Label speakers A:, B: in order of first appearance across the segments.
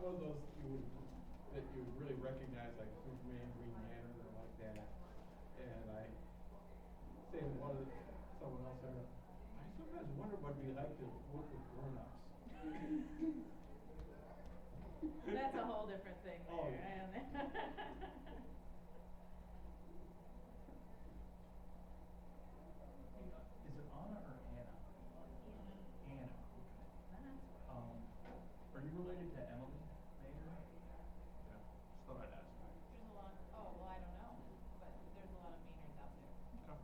A: of those that you would really recognize, like Superman, Green Lantern, or like that. And I say to someone else, I sometimes wonder what it'd be like to work with grown-ups.
B: That's a whole different thing there.
A: Oh, yeah.
C: Is it Anna or Anna? Anna. Are you related to Emily Mayer? Yeah. Just thought I'd ask.
B: There's a lot. Oh well, I don't know, but there's a lot of Maynards out there.
C: Okay.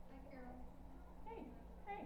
D: Hi, Carol.
B: Hey, hey.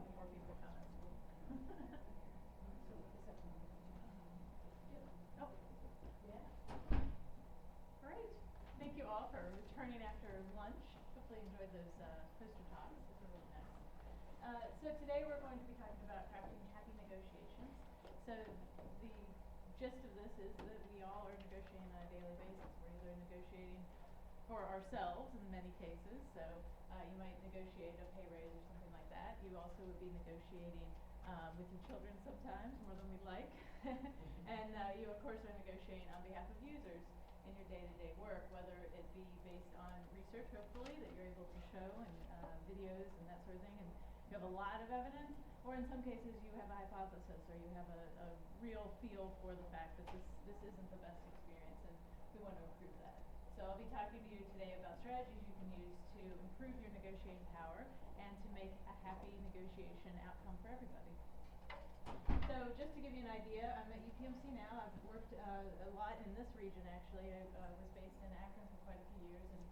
B: couple more people coming. Oh, yeah. Great. Thank you all for returning after lunch. Hopefully you enjoyed those poster talks. Those were really nice. So today we're going to be talking about crafting happy negotiations. So the gist of this is that we all are negotiating on a daily basis. We're either negotiating for ourselves in many cases. So you might negotiate a pay raise or something like that. You also would be negotiating with your children sometimes, more than we'd like. And you, of course, are negotiating on behalf of users in your day-to-day work, whether it be based on research, hopefully, that you're able to show, and videos and that sort of thing, and you have a lot of evidence, or in some cases you have a hypothesis, or you have a real feel for the fact that this isn't the best experience, and we want to improve that. So I'll be talking to you today about strategies you can use to improve your negotiating power and to make a happy negotiation outcome for everybody. So just to give you an idea, I'm at UPMC now. I've worked a lot in this region, actually. I was based in Akron for quite a few years, and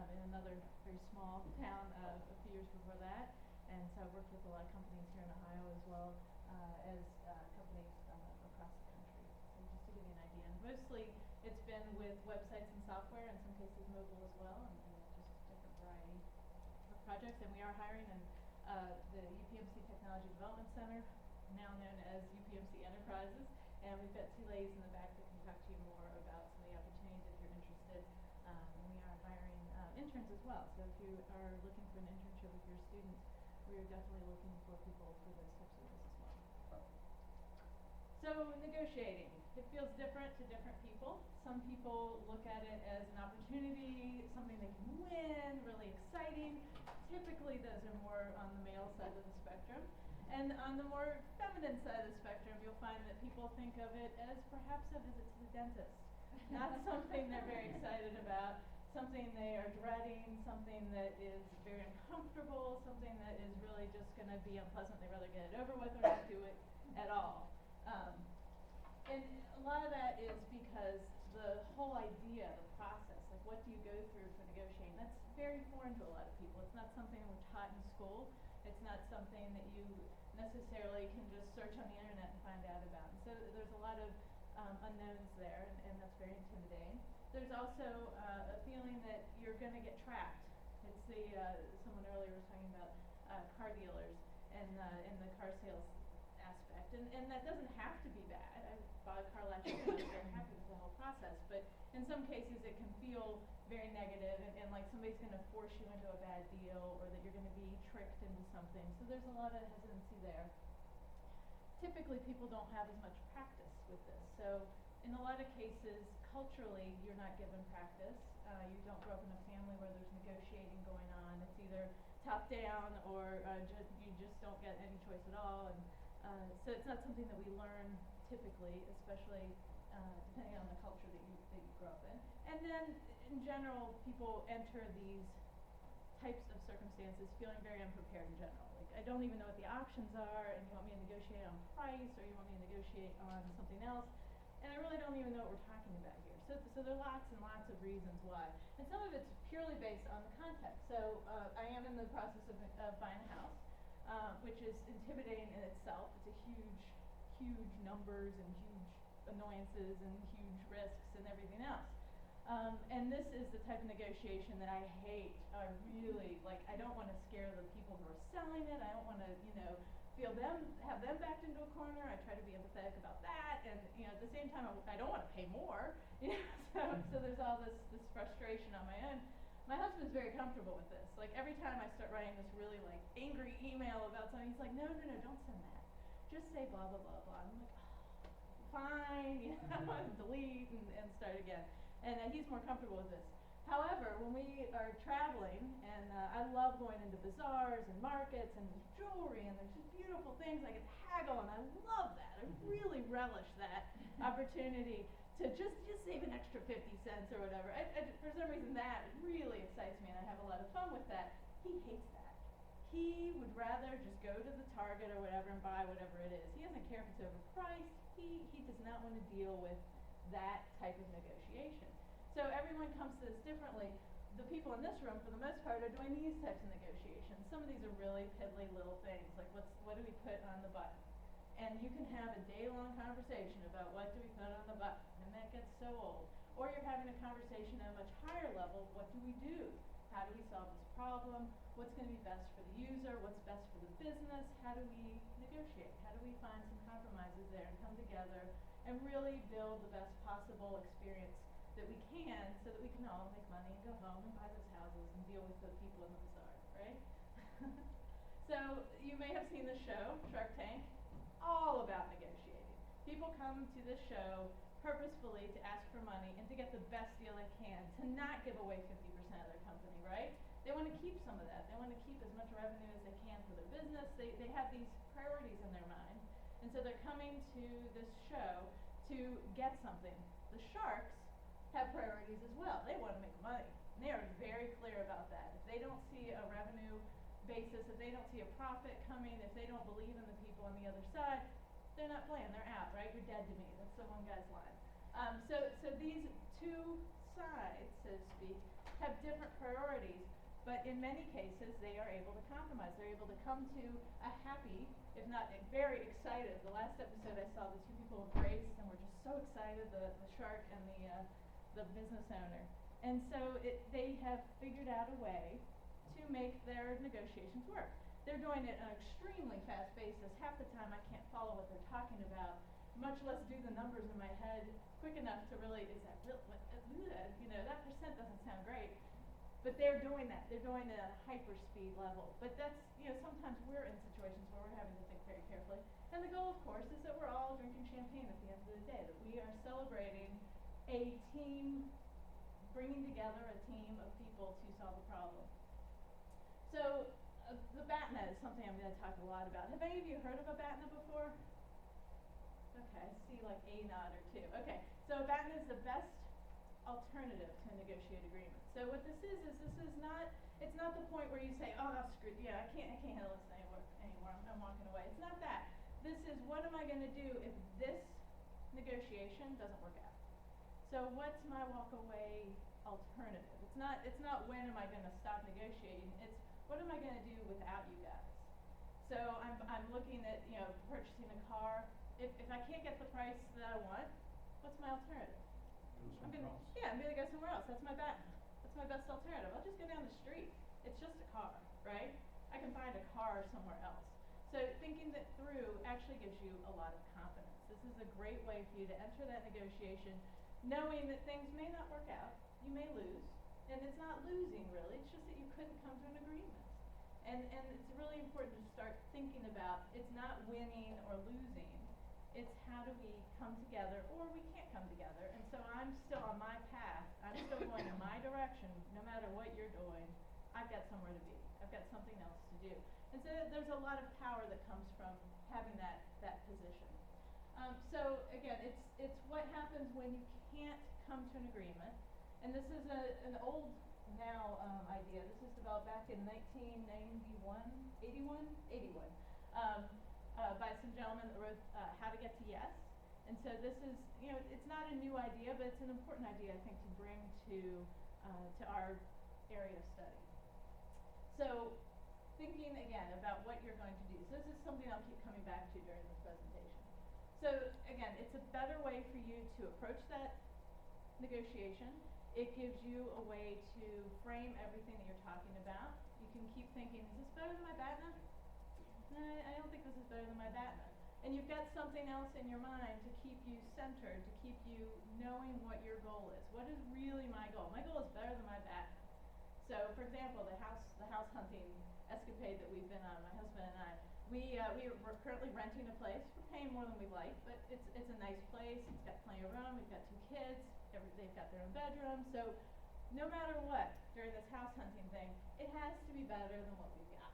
B: in another very small town a few years before that. And so I've worked with a lot of companies here in Ohio as well as companies across the country. So just to give you an idea. And mostly it's been with websites and software, in some cases mobile as well, and just different variety of projects. And we are hiring in the UPMC Technology Development Center, now known as UPMC Enterprises, and we've got two ladies in the back that can talk to you more about some of the opportunities if you're interested. And we are hiring interns as well, so if you are looking for an internship with your students, we are definitely looking for people for those types of roles as well. So negotiating, it feels different to different people. Some people look at it as an opportunity, something they can win, really exciting. Typically those are more on the male side of the spectrum. And on the more feminine side of the spectrum, you'll find that people think of it as perhaps a visit to the dentist. Not something they're very excited about, something they are dreading, something that is very uncomfortable, something that is really just going to be unpleasant. They'd rather get it over with or not do it at all. And a lot of that is because the whole idea, the process, like what do you go through for negotiating, that's very foreign to a lot of people. It's not something we're taught in school. It's not something that you necessarily can just search on the internet and find out about. And so there's a lot of unknowns there, and that's very intimidating. There's also a feeling that you're going to get trapped. It's someone earlier was talking about car dealers and in the car sales aspect, and that doesn't have to be bad. I bought a car last year and I was very happy with the whole process, but in some cases it can feel very negative and like somebody's going to force you into a bad deal, or that you're going to be tricked into something. So there's a lot of hesitancy there. Typically people don't have as much practice with this. So in a lot of cases, culturally, you're not given practice. You don't grow up in a family where there's negotiating going on. It's either top down or you just don't get any choice at all. And so it's not something that we learn typically, especially depending on the culture that you grow up in. And then in general, people enter these types of circumstances feeling very unprepared in general. Like, I don't even know what the options are, and you want me to negotiate on price, or you want me to negotiate on something else, and I really don't even know what we're talking about here. So there are lots and lots of reasons why. And some of it's purely based on the context. So I am in the process of buying a house, which is intimidating in itself. It's a huge numbers and huge annoyances and huge risks and everything else. And this is the type of negotiation that I hate. I really, like, I don't want to scare the people who are selling it. I don't want to, have them backed into a corner. I try to be empathetic about that. And, at the same time, I don't want to pay more. So there's all this frustration on my own. My husband's very comfortable with this. Like, every time I start writing this really, like, angry email about something, he's like, no, don't send that. Just say blah, blah, blah, blah. I'm like, fine, delete and start again. And he's more comfortable with this. However, when we are traveling, and I love going into bazaars and markets, and there's jewelry, and there's just beautiful things, I get to haggle, and I love that. I really relish that opportunity to just save an extra 50 cents or whatever. For some reason, that really excites me, and I have a lot of fun with that. He hates that. He would rather just go to the Target or whatever and buy whatever it is. He doesn't care if it's overpriced. He does not want to deal with that type of negotiation. So everyone comes to this differently, the people in this room, for the most part, are doing these types of negotiations. Some of these are really piddly little things, like what do we put on the button? And you can have a day-long conversation about what do we put on the button, and that gets so old. Or you're having a conversation at a much higher level, what do we do? How do we solve this problem? What's going to be best for the user? What's best for the business? How do we negotiate? How do we find some compromises there and come together and really build the best possible experience that we can so that we can all make money and go home and buy those houses and deal with the people in the bazaar, right? So you may have seen the show, Shark Tank, all about negotiating. People come to this show purposefully to ask for money and to get the best deal they can, to not give away 50% of their company, right? They want to keep some of that. They want to keep as much revenue as they can for their business. They have these priorities in their mind. And so they're coming to this show to get something. The sharks have priorities as well. They want to make money. And they are very clear about that. If they don't see a revenue basis, if they don't see a profit coming, if they don't believe in the people on the other side, they're not playing, they're out, right? You're dead to me. That's the one guy's line. So these two sides, so to speak, have different priorities, but in many cases they are able to compromise. They're able to come to a happy, if not very excited. The last episode I saw, the two people embraced and were just so excited, the shark and the business owner. And so they have figured out a way to make their negotiations work. They're doing it on an extremely fast basis. Half the time I can't follow what they're talking about, much less do the numbers in my head quick enough to really, is that real, you know, that percent doesn't sound great. But they're doing that. They're doing it at a hyper speed level. But that's, you know, sometimes we're in situations where we're having to think very carefully. And the goal, of course, is that we're all drinking champagne at the end of the day, that we are celebrating a team, bringing together a team of people to solve a problem. So, the BATNA is something I'm going to talk a lot about. Have any of you heard of a BATNA before? Okay, I see like a nod or two. Okay, so a BATNA is the best alternative to a negotiated agreement. So what this is not, it's not the point where you say, oh, screw, yeah, I can't handle this anymore, I'm walking away. It's not that. This is, what am I going to do if this negotiation doesn't work out? So what's my walk away alternative? It's not when am I going to stop negotiating, it's what am I going to do without you guys? So I'm looking at, you know, purchasing a car. If I can't get the price that I want, what's my alternative? I'm gonna go somewhere else. That's my best alternative. I'll just go down the street. It's just a car, right? I can find a car somewhere else. So thinking that through actually gives you a lot of confidence. This is a great way for you to enter that negotiation knowing that things may not work out. You may lose. And it's not losing, really. It's just that you couldn't come to an agreement. And it's really important to start thinking about, it's not winning or losing. It's how do we come together, or we can't come together. And so I'm still on my path. I'm still going in my direction. No matter what you're doing, I've got somewhere to be. I've got something else to do. And so there's a lot of power that comes from having that position. So again, it's what happens when you can't come to an agreement. And this is an old now idea. This was developed back in 1981, by some gentleman that wrote How to Get to Yes. And so this is, you know, it's not a new idea, but it's an important idea, I think, to bring to our area of study. So thinking again about what you're going to do. So this is something I'll keep coming back to during this presentation. So again, it's a better way for you to approach that negotiation. It gives you a way to frame everything that you're talking about. You can keep thinking, is this better than my BATNA? No, I don't think this is better than my BATNA. And you've got something else in your mind to keep you centered, to keep you knowing what your goal is. What is really my goal? My goal is better than my BATNA. So, for example, the house hunting escapade that we've been on, my husband and I, we're currently renting a place. We're paying more than we'd like, but it's a nice place. It's got plenty of room. We've got 2 kids. They've got their own bedroom. So no matter what, during this house hunting thing, it has to be better than what we've got.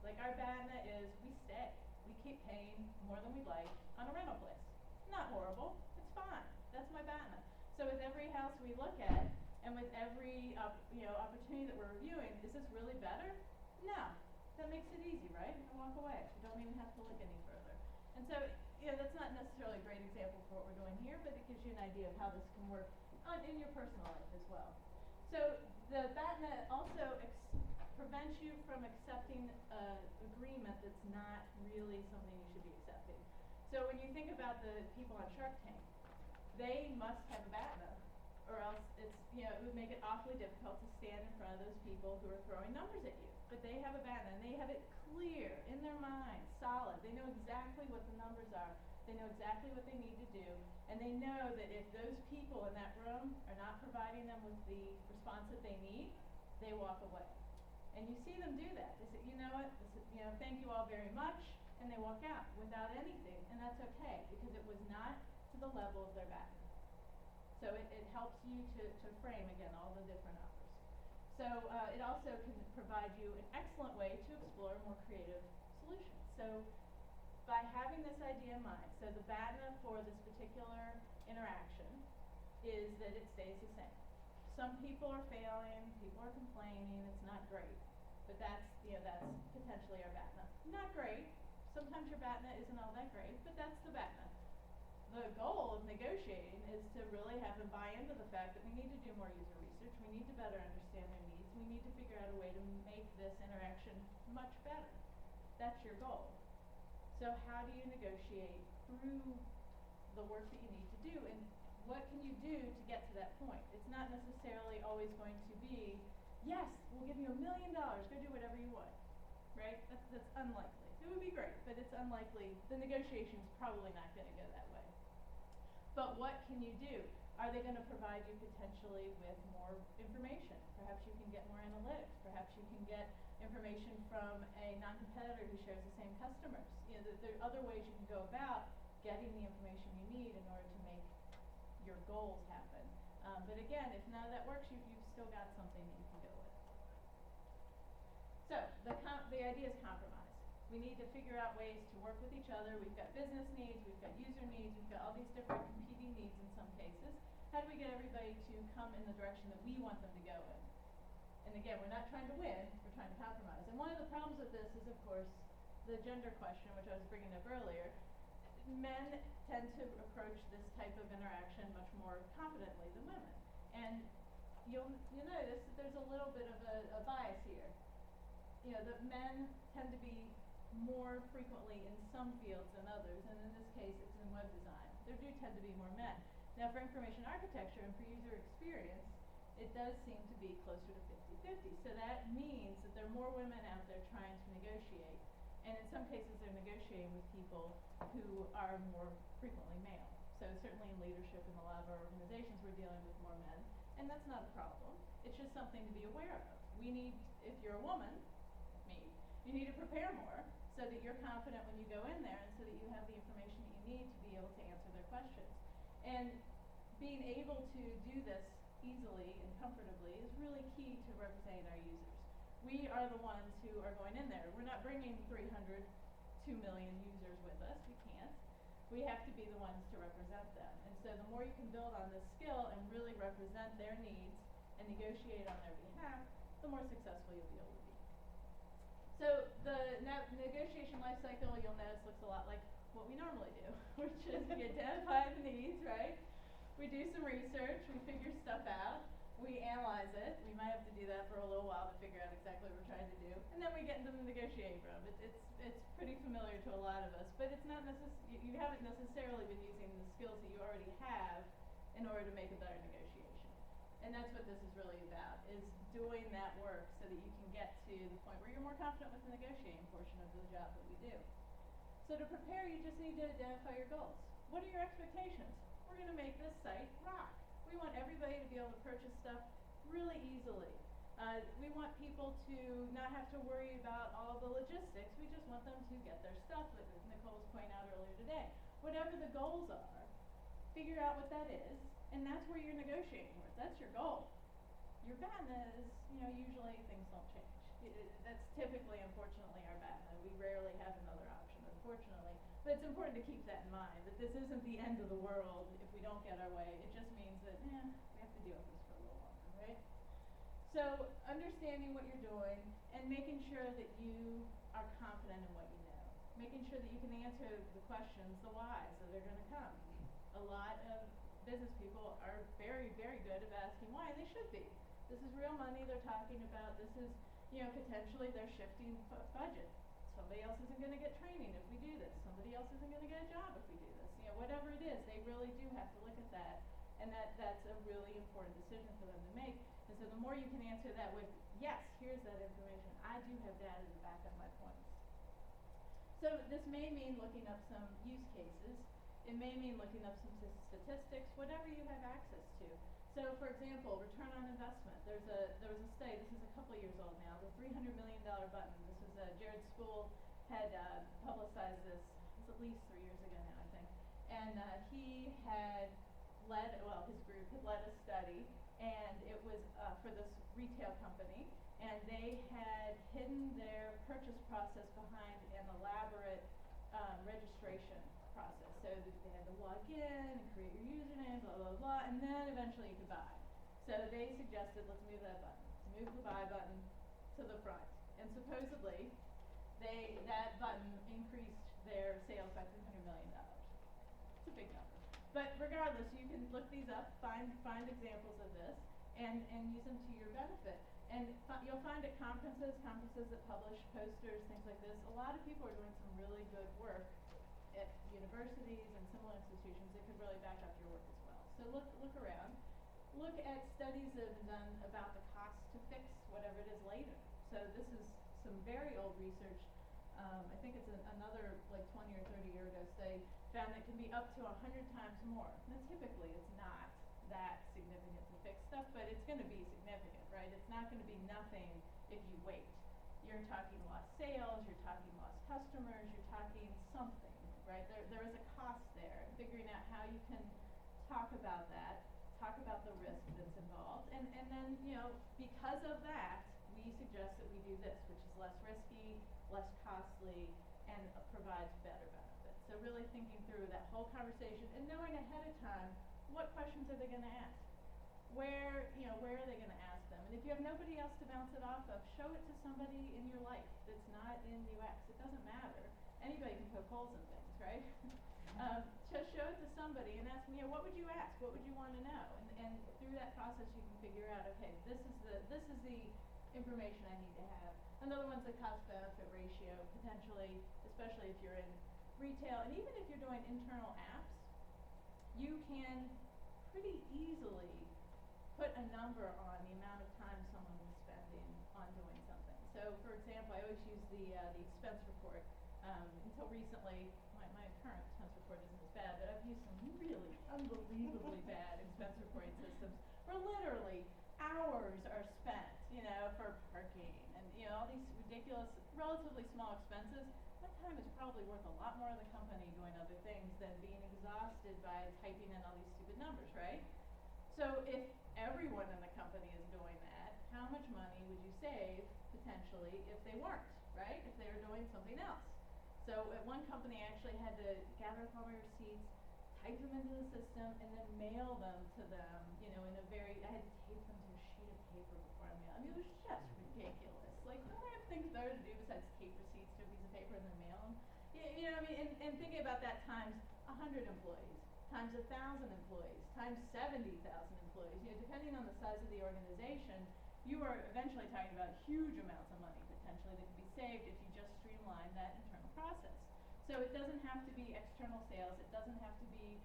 B: Like our BATNA is we stay. We keep paying more than we'd like on a rental place. Not horrible. It's fine. That's my BATNA. So with every house we look at, and with every opportunity that we're reviewing, is this really better? No. That makes it easy, right? I walk away. You don't even have to look any further. And so, that's not necessarily a great example for what we're doing here, but it gives you an idea of how this can work in your personal life as well. So the BATNA also prevents you from accepting an agreement that's not really something you should be accepting. So when you think about the people on Shark Tank, they must have a BATNA, or else it's, you know, it would make it awfully difficult to stand in front of those people who are throwing numbers at you. But they have a BATNA, and they have it clear in their mind, solid. They know exactly what the numbers are. They know exactly what they need to do, and they know that if those people in that room are not providing them with the response that they need, they walk away. And you see them do that. They say, you know what, you know, thank you all very much, and they walk out without anything, and that's okay, because it was not to the level of their BATNA. So it helps you to frame, again, all the different offers. So it also can provide you an excellent way to explore more creative solutions. So by having this idea in mind, so the BATNA for this particular interaction is that it stays the same. Some people are failing, people are complaining, it's not great. But that's, you know, that's potentially our BATNA. Not great. Sometimes your BATNA isn't all that great, but that's the BATNA. The goal of negotiating is to really have them buy into the fact that we need to do more user research, we need to better understand their needs, we need to figure out a way to make this interaction much better. That's your goal. So how do you negotiate through the work that you need to do, and what can you do to get to that point? It's not necessarily always going to be, yes, we'll give you $1 million, go do whatever you want, right? That's unlikely. It would be great, but it's unlikely. The negotiation's probably not going to go that way. But what can you do? Are they going to provide you potentially with more information? Perhaps you can get more analytics. Perhaps you can get information from a non-competitor who shares the same customers. You know, there are other ways you can go about getting the information you need in order to make your goals happen. But again, if none of that works, you've still got something that you can go with. So the idea is compromise. We need to figure out ways to work with each other. We've got business needs, we've got user needs, we've got all these different competing needs in some cases. How do we get everybody to come in the direction that we want them to go in? And again, we're not trying to win, we're trying to compromise. And one of the problems with this is, of course, the gender question, which I was bringing up earlier. Men tend to approach this type of interaction much more confidently than women. And you'll notice that there's a little bit of a bias here. You know, that men tend to be more frequently in some fields than others, and in this case it's in web design. There do tend to be more men. Now for information architecture and for user experience, it does seem to be closer to 50-50. So that means that there are more women out there trying to negotiate, and in some cases they're negotiating with people who are more frequently male. So certainly in leadership in a lot of our organizations we're dealing with more men, and that's not a problem. It's just something to be aware of. We need, if you're a woman, you need to prepare more so that you're confident when you go in there, and so that you have the information that you need to be able to answer their questions. And being able to do this easily and comfortably is really key to representing our users. We are the ones who are going in there. We're not bringing 2 million users with us. We can't. We have to be the ones to represent them. And so the more you can build on this skill and really represent their needs and negotiate on their behalf, the more successful you'll be able to be. So the negotiation life cycle, you'll notice, looks a lot like what we normally do, which is we identify the needs, right? We do some research, we figure stuff out, we analyze it. We might have to do that for a little while to figure out exactly what we're trying to do, and then we get into the negotiating room. It's pretty familiar to a lot of us, but it's not you haven't necessarily been using the skills that you already have in order to make a better negotiation. And that's what this is really about, is doing that work so that you can get to the point where you're more confident with the negotiating portion of the job that we do. So to prepare, you just need to identify your goals. What are your expectations? We're going to make this site rock. We want everybody to be able to purchase stuff really easily. We want people to not have to worry about all the logistics. We just want them to get their stuff, like Nicole was pointing out earlier today. Whatever the goals are, figure out what that is, and that's where you're negotiating with. That's your goal. Your BATNA is, usually things don't change. That's typically, unfortunately, our BATNA. We rarely have another option, unfortunately. But it's important to keep that in mind, that this isn't the end of the world if we don't get our way. It just means that, we have to deal with this for a little longer, right? So, understanding what you're doing and making sure that you are confident in what you know. Making sure that you can answer the questions, the whys that are going to come. A lot of business people are very, very good at asking why, and they should be. This is real money they're talking about. This is, potentially they're shifting budget. Somebody else isn't going to get training if we do this. Somebody else isn't going to get a job if we do this. Whatever it is, they really do have to look at that, and that's a really important decision for them to make. And so the more you can answer that with, yes, here's that information. I do have data to back up my points. So this may mean looking up some use cases. It may mean looking up some statistics, whatever you have access to. So for example, return on investment. There was a study, this is a couple years old now, the $300 million button. This was Jared Spool had publicized this, it was at least 3 years ago now, I think. And he had his group had led a study, and it was for this retail company, and they had hidden their purchase process behind an elaborate registration process. So they had to log in and create your username, blah, blah, blah, and then eventually you could buy. So they suggested, let's move that button. Let's move the buy button to the front. And supposedly, that button increased their sales by $300 million. It's a big number. But regardless, you can look these up, find examples of this, and use them to your benefit. And you'll find at conferences that publish posters, things like this, a lot of people are doing some really good work at universities and similar institutions that could really back up your work as well. So look around. Look at studies that have been done about the cost to fix whatever it is later. So this is some very old research. I think it's another like 20 or 30 year ago study found that can be up to 100 times more. Now typically it's not that significant to fix stuff, but it's going to be significant, right? It's not going to be nothing if you wait. You're talking lost sales, you're talking lost customers, you're talking something, right? There is a cost there. Figuring out how you can talk about that, talk about the risk that's involved, and then, because of that, we suggest that we do this, which is less risky, less costly, and provides better benefits. So really thinking through that whole conversation and knowing ahead of time what questions are they going to ask, where are they going to ask them, and if you have nobody else to bounce it off of, show it to somebody in your life that's not in UX. It doesn't matter. Anybody can poke holes in things, right? Just show it to somebody and ask them, what would you ask? What would you want to know? And through that process, you can figure out, okay, this is the information I need to have. Another one's the cost-benefit ratio, potentially, especially if you're in retail, and even if you're doing internal apps, you can pretty easily put a number on the amount of time someone is spending on doing something. So, for example, I always use the expense report. Until recently, my current expense report isn't as bad, but I've used some really unbelievably bad expense reporting systems where literally hours are spent, for parking and, all these ridiculous, relatively small expenses. That time is probably worth a lot more to the company doing other things than being exhausted by typing in all these stupid numbers, right? So if everyone in the company is doing that, how much money would you save, potentially, if they weren't, right? If they were doing something else. So at one company, I actually had to gather up all my receipts, type them into the system, and then mail them to them, I had to tape them to a sheet of paper before I mailed. It was just ridiculous. Like, don't I have things better to do besides tape receipts to a piece of paper and then mail them? And thinking about that times 100 employees, times 1,000 employees, times 70,000 employees, depending on the size of the organization, you are eventually talking about huge amounts of money, potentially, that could be saved if you just streamline that internal process. So it doesn't have to be external sales. It doesn't have to be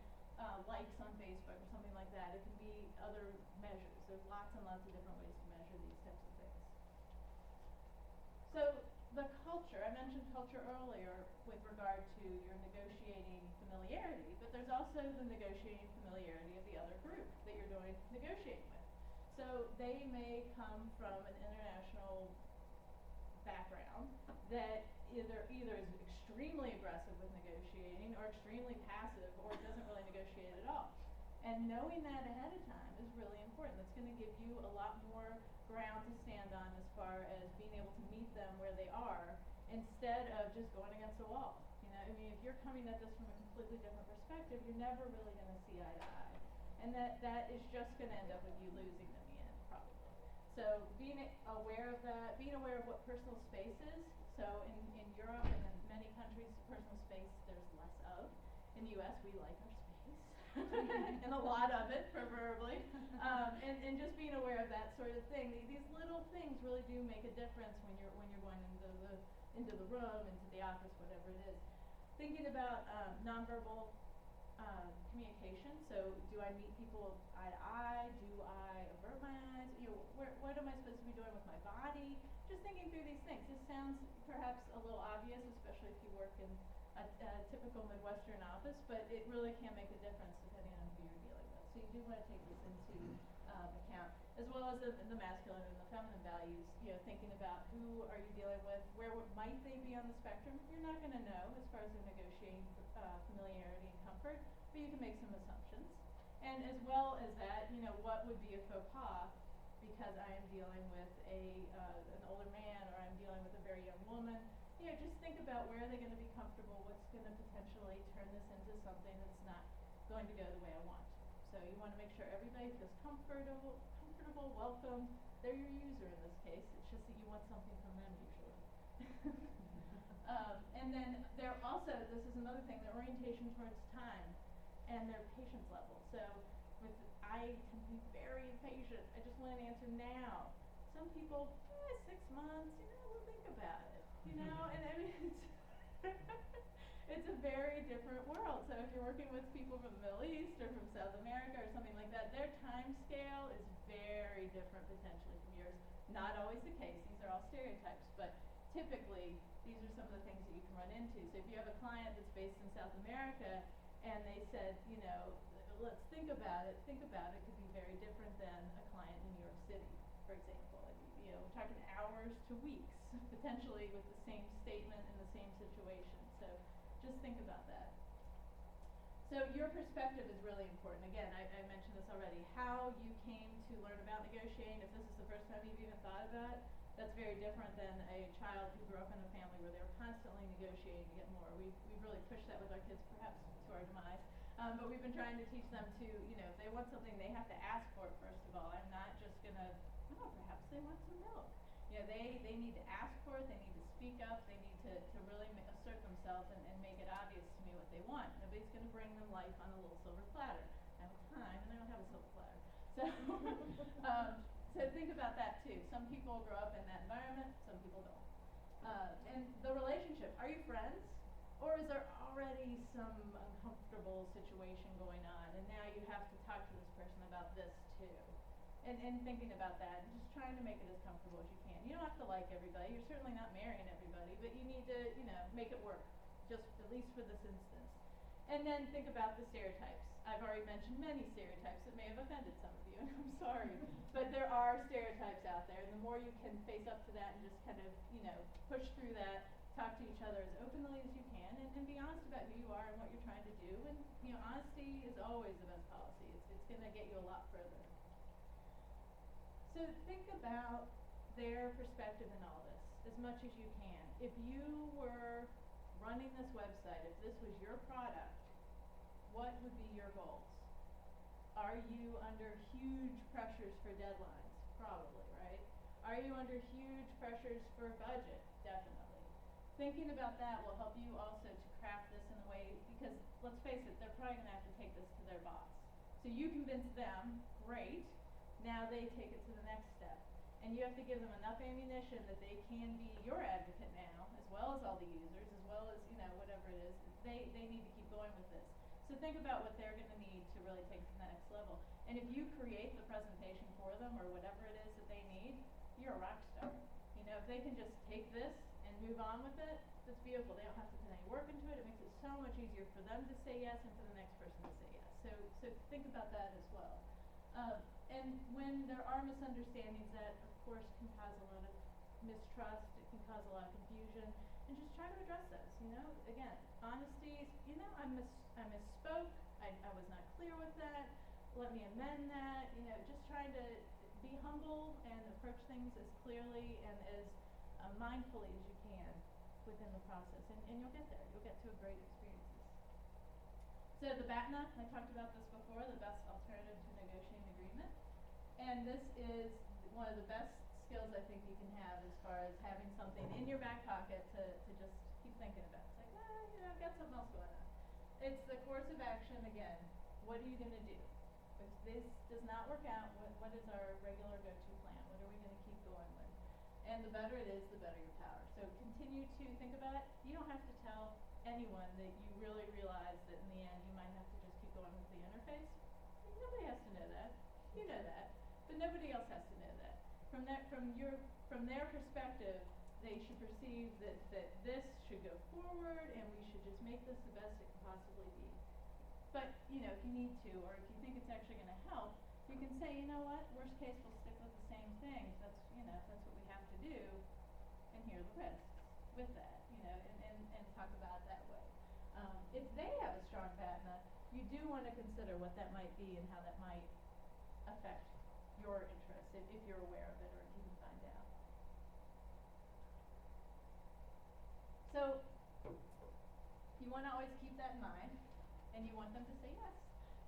B: likes on Facebook or something like that. It can be other measures. There's lots and lots of different ways to measure these types of things. So the culture, I mentioned culture earlier with regard to your negotiating familiarity, but there's also the negotiating familiarity of the other group that you're negotiating with. So they may come from an international background that either is extremely aggressive with negotiating or extremely passive or doesn't really negotiate at all. And knowing that ahead of time is really important. That's going to give you a lot more ground to stand on as far as being able to meet them where they are instead of just going against a wall. If you're coming at this from a completely different perspective, you're never really going to see eye to eye. And that is just going to end up with you losing in the end, probably. So being aware of that, being aware of what personal space is. So in Europe and in many countries, personal space there's less of. In the US, we like our space. and a lot of it, preferably, and just being aware of that sort of thing. These little things really do make a difference when you're going into the room, into the office, whatever it is. Thinking about nonverbal communication. So, do I meet people eye to eye? Do I avert my eyes? What am I supposed to be doing with my body? Just thinking through these things. This sounds perhaps a little obvious, especially if you work in a typical Midwestern office, but it really can make a difference depending on who you're dealing with. So you do want to take this into account, as well as the masculine and the feminine values. Thinking about who are you dealing with, where might they be on the spectrum. You're not going to know as far as they're negotiating familiarity and comfort, but you can make some assumptions. And as well as that, what would be a faux pas because I am dealing with an older man or I'm dealing with a very young woman. Just think about where are they going to be comfortable, what's going to potentially turn this into something that's not going to go the way I want. So you want to make sure everybody feels comfortable, welcome. They're your user in this case. It's just that you want something from them usually. And then there also, this is another thing, the orientation towards time and their patience level. So I can be very impatient. I just want an answer now. Some people, 6 months, we'll think about it. And I mean, it's a very different world. So if you're working with people from the Middle East or from South America or something like that, their time scale is very different potentially from yours. Not always the case. These are all stereotypes, but typically these are some of the things that you can run into. So if you have a client that's based in South America and they said, let's think about it could be very different than a client in New York City, for example. We're talking hours to weeks, potentially with the same statement in the same situation. So just think about that. So your perspective is really important. Again, I mentioned this already. How you came to learn about negotiating, if this is the first time you've even thought about it, that's very different than a child who grew up in a family where they're constantly negotiating to get more. We've really pushed that with our kids, perhaps to our demise. But we've been trying to teach them to, if they want something, they have to ask for it first of all. I'm not just going to, perhaps they want some milk. They need to ask for it, they need to speak up, they need to really assert themselves and make it obvious to me what they want. Nobody's going to bring them life on a little silver platter. I have time and I don't have a silver platter. So think about that too. Some people grow up in that environment, some people don't. And the relationship, are you friends? Or is there already some uncomfortable situation going on and now you have to talk to this person about this too? And thinking about that and just trying to make it as comfortable as you can. You don't have to like everybody. You're certainly not marrying everybody, but you need to, make it work, just at least for this instance. And then think about the stereotypes. I've already mentioned many stereotypes that may have offended some of you, and I'm sorry. But there are stereotypes out there, and the more you can face up to that and just kind of, push through that, talk to each other as openly as you can, and be honest about who you are and what you're trying to do. And, honesty is always the best policy. It's going to get you a lot further. So think about their perspective in all this as much as you can. If you were running this website, if this was your product, what would be your goals? Are you under huge pressures for deadlines? Probably, right? Are you under huge pressures for budget? Definitely. Thinking about that will help you also to craft this in a way, because let's face it, they're probably going to have to take this to their boss. So you convince them, great. Now they take it to the next step. And you have to give them enough ammunition that they can be your advocate now, as well as all the users, as well as, whatever it is. They need to keep going with this. So think about what they're going to need to really take it to the next level. And if you create the presentation for them or whatever it is that they need, you're a rock star. If they can just take this and move on with it, that's beautiful. They don't have to put any work into it. It makes it so much easier for them to say yes and for the next person to say yes. So think about that as well. And when there are misunderstandings, that of course can cause a lot of mistrust, it can cause a lot of confusion, and just try to address those. Again, honesty. I misspoke. I was not clear with that. Let me amend that. Just trying to be humble and approach things as clearly and as mindfully as you can within the process, and you'll get there. You'll get to a great experiences. So the BATNA, I talked about this before, the best alternative to negotiating agreement. And this is one of the best skills I think you can have as far as having something in your back pocket to just keep thinking about. It's like, I've got something else going on. It's the course of action, again, what are you going to do? If this does not work out, what is our regular go-to plan? What are we going to keep going with? And the better it is, the better your power. So continue to think about it. You don't have to tell anyone that you really realize that in the end you might have to just keep going with the interface. Nobody has to know that. You know that. But nobody else has to know that. From their perspective, they should perceive that this should go forward and we should just make this the best it can possibly be. But, if you need to, or if you think it's actually going to help, you can say, you know what, worst case, we'll stick with the same thing. If that's what we have to do, and here are the risks with that, and talk about it that way. If they have a strong BATNA, you do want to consider what that might be and how that might affect your interests, if you're aware of it or if you can find out. So, you want to always keep that in mind, and you want them to say yes.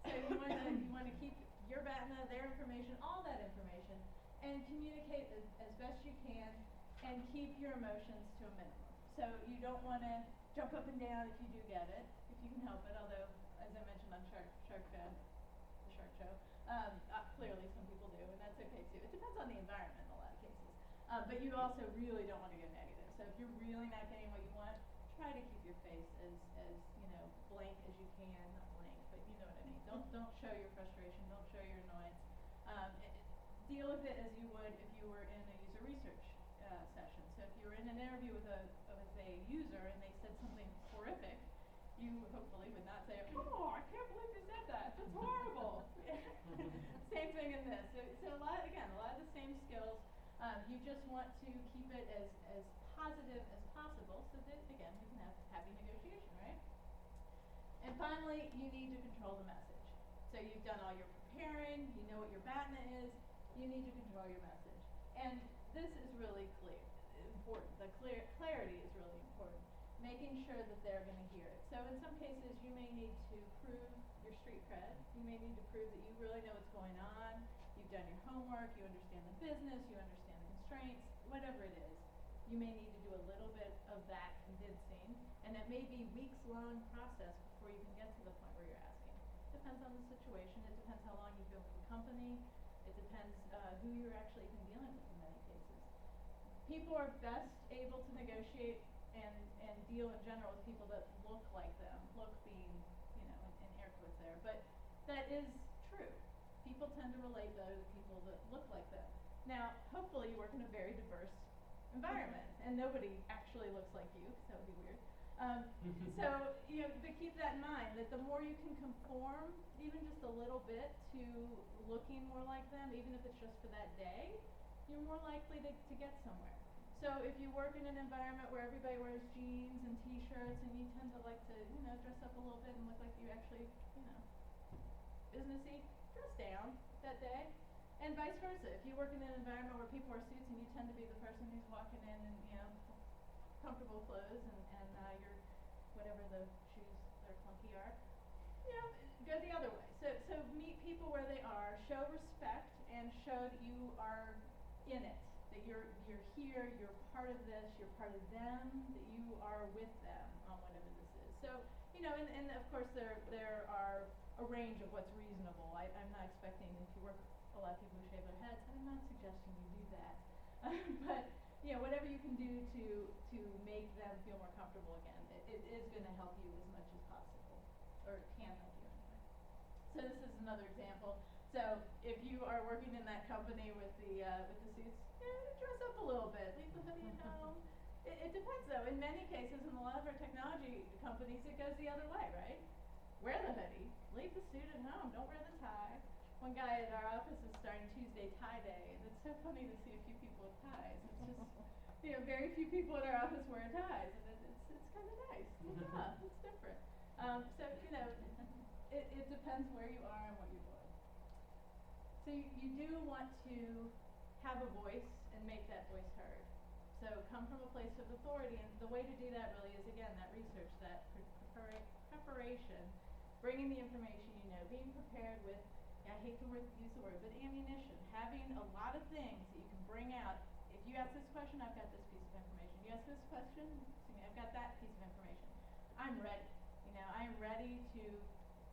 B: So you want to keep your BATNA, their information, all that information, and communicate as best you can, and keep your emotions to a minimum. So you don't want to jump up and down if you do get it, if you can help it. Although, as I mentioned on the Shark Show, clearly some people do, and that's okay too. It depends on the environment in a lot of cases. But you also really don't want to go negative. So if you're really not getting what you want, try to keep your face as blank as you can. Not blank, but you know what I mean. Don't show your frustration. Don't show your annoyance. Deal with it as you would if you were in a user research session. So if you were in an interview with a user and they said something horrific, you hopefully would not say, "Oh, I can't believe you said that. That's horrible." Same thing in this. So a lot of the same skills. You just want to keep it as positive as possible so that, again, we can have happy negotiation, right? And finally, you need to control the message. So you've done all your preparing, you know what your BATNA is, you need to control your message. And this is really important. The clarity is really important. Making sure that they're going to hear it. So in some cases, you may need to prove your street cred. You may need to prove that you really know what's going on. You've done your homework, you understand the business, you understand the constraints, whatever it is. You may need to do a little bit of that convincing, and it may be weeks-long process before you can get to the point where you're asking. Depends on the situation. It depends how long you've been with the company. It depends who you're actually even dealing with in many cases. People are best able to negotiate and deal in general with people that look like them. Look being, in air quotes there, but that is true. People tend to relate better to people that look like them. Now, hopefully you work in a very diverse environment, and nobody actually looks like you, because that would be weird. But keep that in mind, that the more you can conform, even just a little bit, to looking more like them, even if it's just for that day, you're more likely to get somewhere. So if you work in an environment where everybody wears jeans and t-shirts, and you tend to like to, dress up a little bit and look like you actually, businessy, dress down that day. And vice versa. If you work in an environment where people wear suits and you tend to be the person who's walking in comfortable clothes and your whatever the shoes that are clunky are, go the other way. So meet people where they are, show respect, and show that you are in it, that you're here, you're part of this, you're part of them, that you are with them on whatever this is. So and of course there are a range of what's reasonable. I'm not expecting, if you work with a lot of people who shave their heads, I'm not suggesting you do that. But whatever you can do to make them feel more comfortable again, it is going to help you as much as possible, or it can help you anyway. So this is another example. So if you are working in that company with the suits, dress up a little bit, leave the hoodie at home. It depends though. In many cases, in a lot of our technology companies, it goes the other way, right? Wear the hoodie, leave the suit at home, don't wear the tie. One guy at our office is starting Tuesday tie day, and it's so funny to see a few people with ties. It's just, very few people at our office wear ties, and it's kind of nice. Yeah, it's different. It depends where you are and what you're doing. So you do want to have a voice and make that voice heard. So come from a place of authority, and the way to do that really is, again, that research, that preparation, bringing the information being prepared with, I hate to use the word, but ammunition, having a lot of things that you can bring out. If you ask this question, I've got this piece of information. You ask this question, I've got that piece of information. I'm ready. I am ready to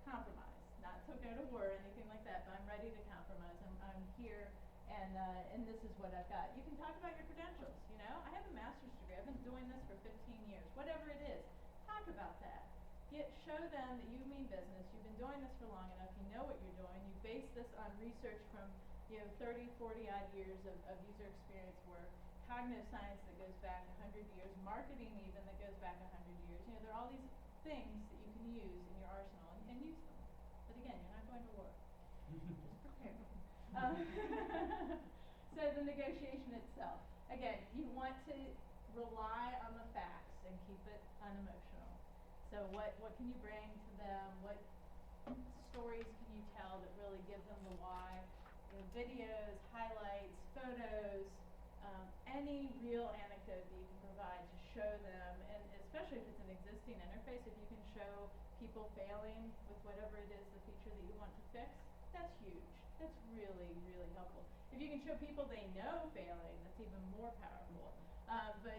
B: compromise, not to go to war or anything like that, but I'm ready to compromise. I'm here, and this is what I've got. You can talk about your credentials, you know. I have a master's degree. I've been doing this for 15 years. Whatever it is, talk about that. Show them that you mean business. You've been doing this for long enough. You know what you're doing. You base this on research from 30, 40 odd years of user experience work, cognitive science that goes back 100 years, marketing even that goes back 100 years. There are all these things that you can use in your arsenal and use them. But again, you're not going to war. Just prepare. So the negotiation itself. Again, you want to rely on the facts and keep it unemotional. So what can you bring to them? What stories can you tell that really give them the why? Videos, highlights, photos, any real anecdote that you can provide to show them, and especially if it's an existing interface, if you can show people failing with whatever it is, the feature that you want to fix, that's huge. That's really, really helpful. If you can show people they know failing, that's even more powerful. But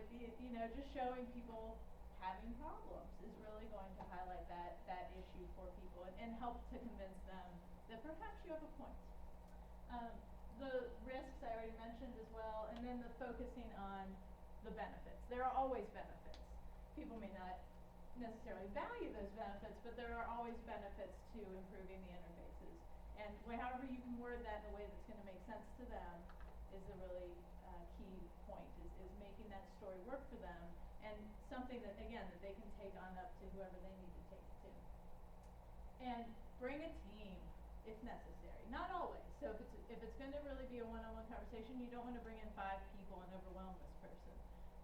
B: just showing people having problems is really going to highlight that issue for people and help to convince them that perhaps you have a point. The risks I already mentioned as well, and then the focusing on the benefits. There are always benefits. People may not necessarily value those benefits, but there are always benefits to improving the interfaces. And however you can word that in a way that's going to make sense to them is a really key point, is making that story work for them, and something that, again, that they can take on up to whoever they need to take it to. And bring a team if necessary. Not always. So if it's going to really be a one-on-one conversation, you don't want to bring in 5 people and overwhelm this person.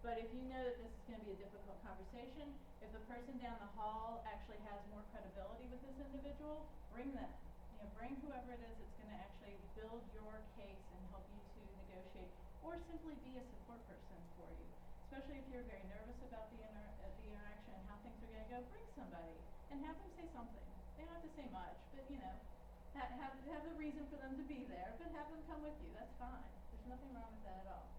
B: But if you know that this is going to be a difficult conversation, if the person down the hall actually has more credibility with this individual, bring them. Bring whoever it is that's going to actually build your case and help you to negotiate, or simply be a support person for you. Especially if you're very nervous about the interaction and how things are going to go, bring somebody and have them say something. They don't have to say much, but have a reason for them to be there, but have them come with you. That's fine. There's nothing wrong with that at all.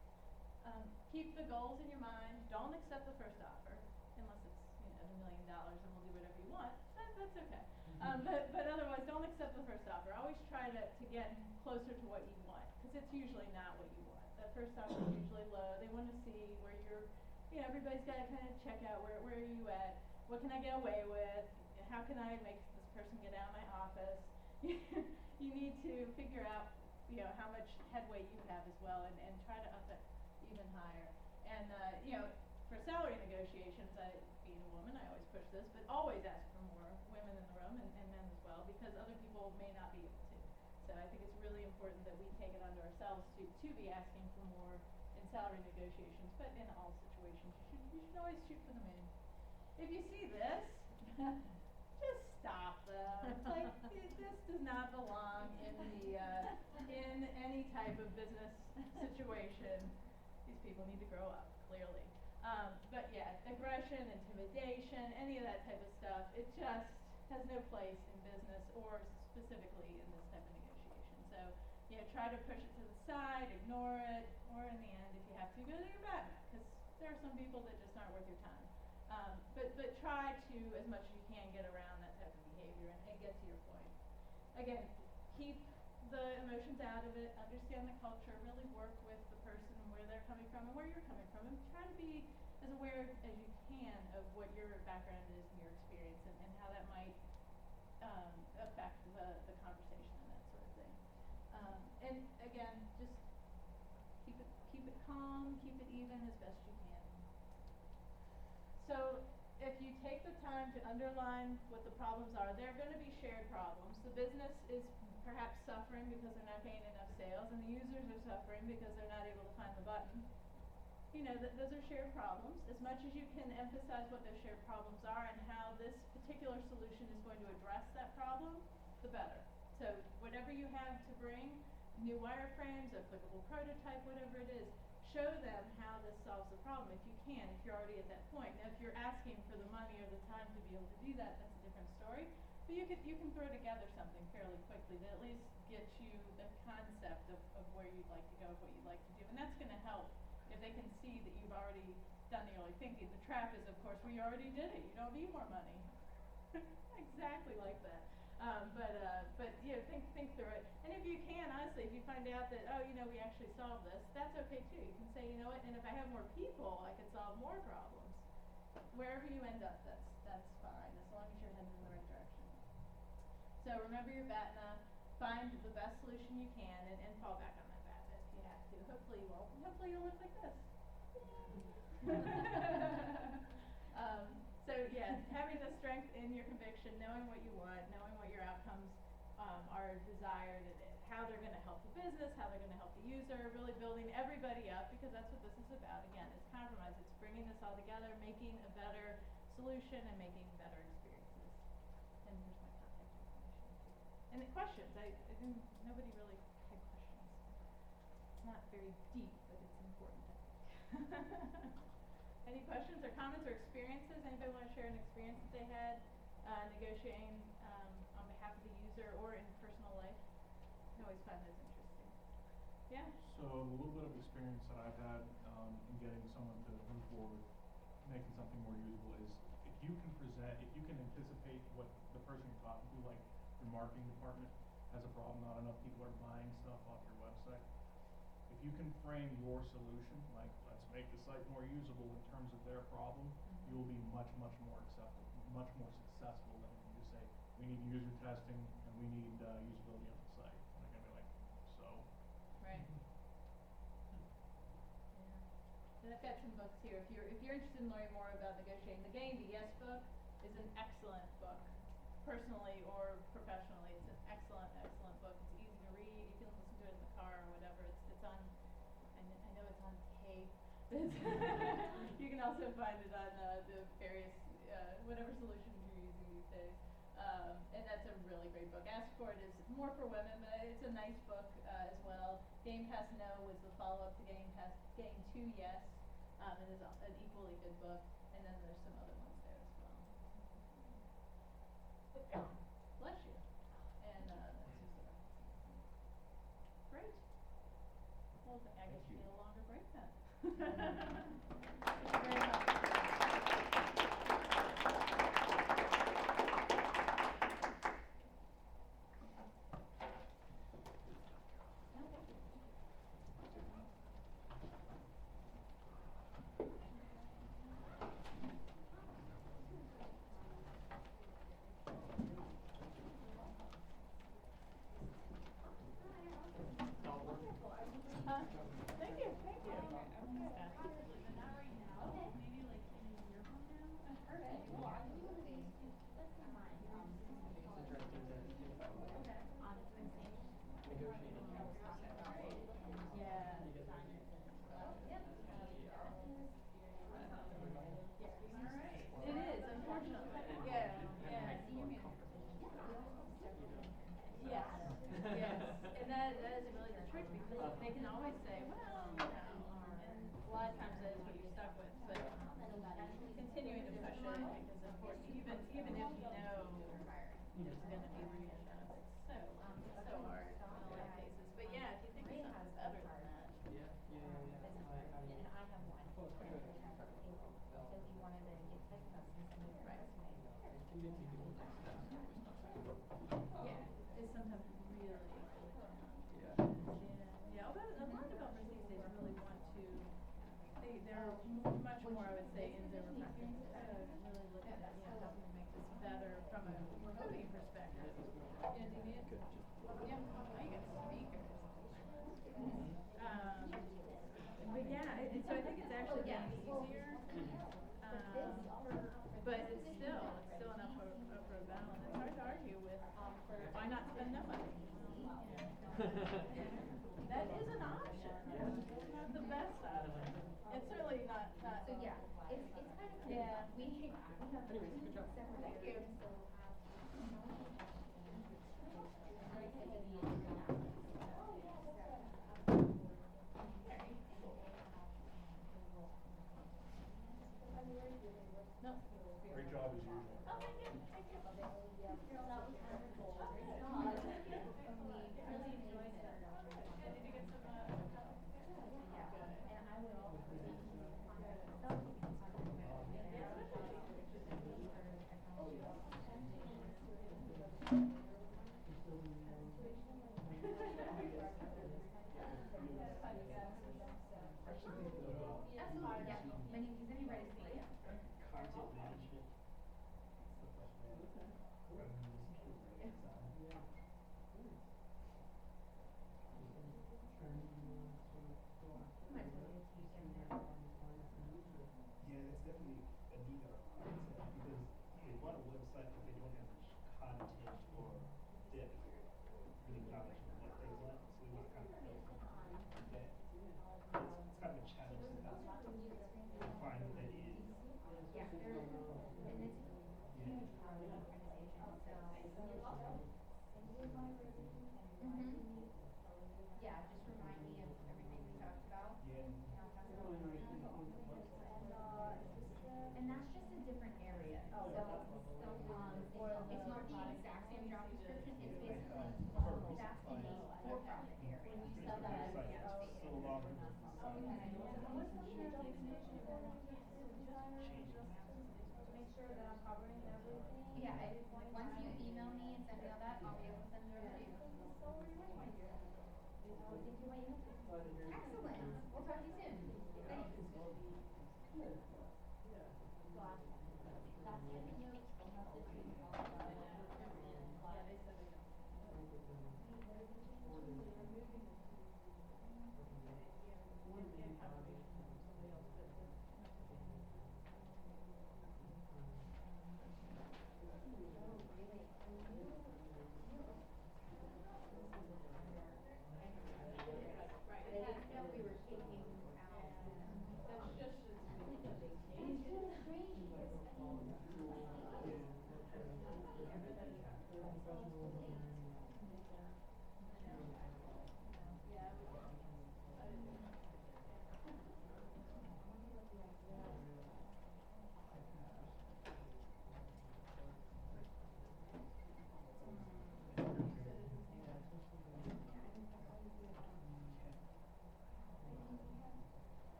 B: Keep the goals in your mind. Don't accept the first offer unless it's $1 million and we'll do whatever you want. That's okay. But otherwise, don't accept the first offer. Always try to get closer to what you want, because it's usually not what you want. That first offer is usually low. They want to see where you're. Everybody's got to kind of check out where are you at. What can I get away with? How can I make this person get out of my office? You need to figure out, how much headway you have as well, and try to up it even higher. And for salary negotiations, being a woman, I always push this, but always ask for more. Women in the room and men as well, because other people may not be able to. So I think it's really important that we take it onto ourselves to be asking for more in salary negotiations, but in all situations, you should always shoot for the moon. If you see this, just stop them. It's like, this does not belong in any type of business situation. These people need to grow up, clearly. But yeah, aggression, intimidation, any of that type of stuff, it just has no place in business or specifically in this type of negotiation. So, try to push it to the side, ignore it, or in the end, if you have to, go to your back, because there are some people that just aren't worth your time. But try to, as much as you can, get around that type of behavior and get to your point. Again, keep the emotions out of it, understand the culture, really work with the person and where they're coming from and where you're coming from, and try to be as aware as you can of what your background is and your experience and how that might affect the conversation and that sort of thing. And again, just keep it calm, keep it even as best you can. So if you take the time to underline what the problems are, they're going to be shared problems. The business is perhaps suffering because they're not getting enough sales, and the users are suffering because they're not able to find the button. Those are shared problems. As much as you can emphasize what those shared problems are and how this particular solution is going to address that problem, the better. So whatever you have to bring, new wireframes, applicable prototype, whatever it is, show them how this solves the problem if you can, if you're already at that point. Now, if you're asking for the money or the time to be able to do that, that's a different story. But you can throw together something fairly quickly that at least gets you the concept of where you'd like to go, what you'd like to do. And that's going to help if they can see that you've already done the early thinking. The trap is, of course, well, you already did it. You don't need more money. Exactly like that. But you know, think through it. And if you can, honestly, if you find out that, oh, you know, we actually solved this, that's okay too. You can say, you know what, and if I have more people, I could solve more problems. Wherever you end up, that's fine, as long as you're heading in the right direction. So remember your BATNA, find the best solution you can, and fall back on that BATNA if you have to. Hopefully you won't. Hopefully you'll look like this. So yeah, having the strength in your conviction, knowing what you want, knowing what your outcomes are desired, how they're going to help the business, how they're going to help the user, really building everybody up, because that's what this is about. Again, it's compromise. It's bringing this all together, making a better solution and making better experiences. And here's my contact information. And the questions, I didn't, nobody really had questions. It's not very deep, but it's important. Any questions or comments or experiences? Anybody want to share an experience that they had negotiating on behalf of the user or in personal life? I always find those interesting. Yeah?
C: So a little bit of experience that I've had in getting someone to move forward, making something more usable is if you can present, if you can anticipate what the person you're talking to, like your marketing department, has a problem, not enough people are buying stuff off your website. If you can frame your solution, like let's make the site more usable in terms of their problem, you will be much more successful than if you just say, we need user testing and we need usability on the site. And they're gonna be like, so.
B: Right. Yeah. And I've got some books here. If you're interested in learning more about negotiating, the Getting to Yes book is an excellent book, personally or professionally. It's an excellent book. It's easy to read. You can listen to it in the car or whatever. It's on. I know it's on tape. You can also find it on the various whatever solutions you're using these days. And that's a really great book. Ask for It is more for women, but it's a nice book as well. Game Pass No was the follow-up to Game to Yes. It is an equally good book. And then there's some other ones there as well. Bless you. And that's just great. Well, I guess you need a longer break then. Thank you very much. Thank you. It is, unfortunately. Yeah. Yes. And that is really the trick, because they can always say, well, you know, and a lot of times that is what you're stuck with, but continuing to push it, I think, is important, even if you know it's going to be reassured. It's so hard in a lot of cases. But yeah, if you think of something better than that. Yeah, it's sometimes really yeah, although a lot of developers these days really want to, they're much more, I would say, in their preference. Really look at, how can we make this better from a coding perspective. Yeah, do you need it? Yeah, now you got speakers. But yeah, so I think it's actually getting easier. But it's still enough for a balance. It's hard to argue with why not spend no money. That is an option. It's not the best option. It's certainly not.
D: So yeah, it's kind of
B: yeah.
D: We have
A: Anyways, good job.
B: Thank you. No.
C: Great job as usual.
B: Oh, thank you. Thank you.
D: That was wonderful. Really enjoyed it.
B: Did you get some?
D: And I would also
B: Yeah.
E: did really knowledge of what they want, so we want to kind of build that. It's kind of a challenge sometimes to find what that is.
D: Yeah, and it's a huge part of the organization, so. Yeah, just remind me of everything we talked about.
E: Yeah.
D: And I'll pass it on. And that's just a different area, so, it's not the exact same job description, it's basically, that's in a for-profit area.
E: It's like so long as it's
D: Yeah, once you email me and send me all that, I'll be able to send it over to you. Excellent, we'll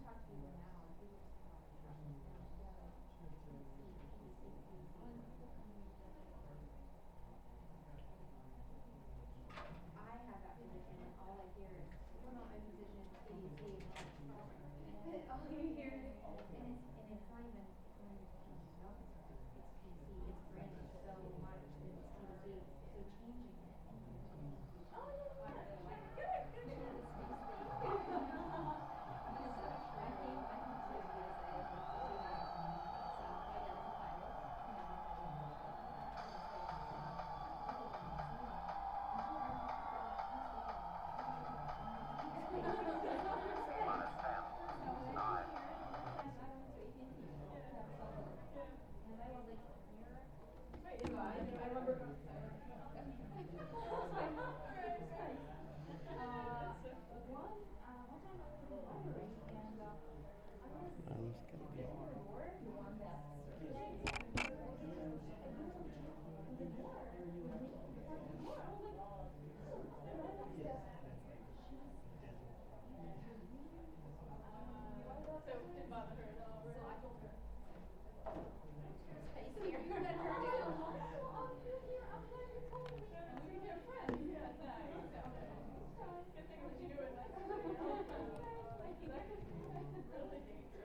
D: talk to you soon. Thanks. I have that position, and all I hear is, well, not my position, CDC. And all you hear, and it's not even, it's not even chief officer, it's PC, it's branded so much that it's CDC, so changing it. Oh, yeah, good, good.
B: So it didn't bother her at all, right?
D: So I told her. Are you scared? You let her do? I'm here, I'm glad you told me.
B: And we became friends that night, so. Good thing what you do at night. Really?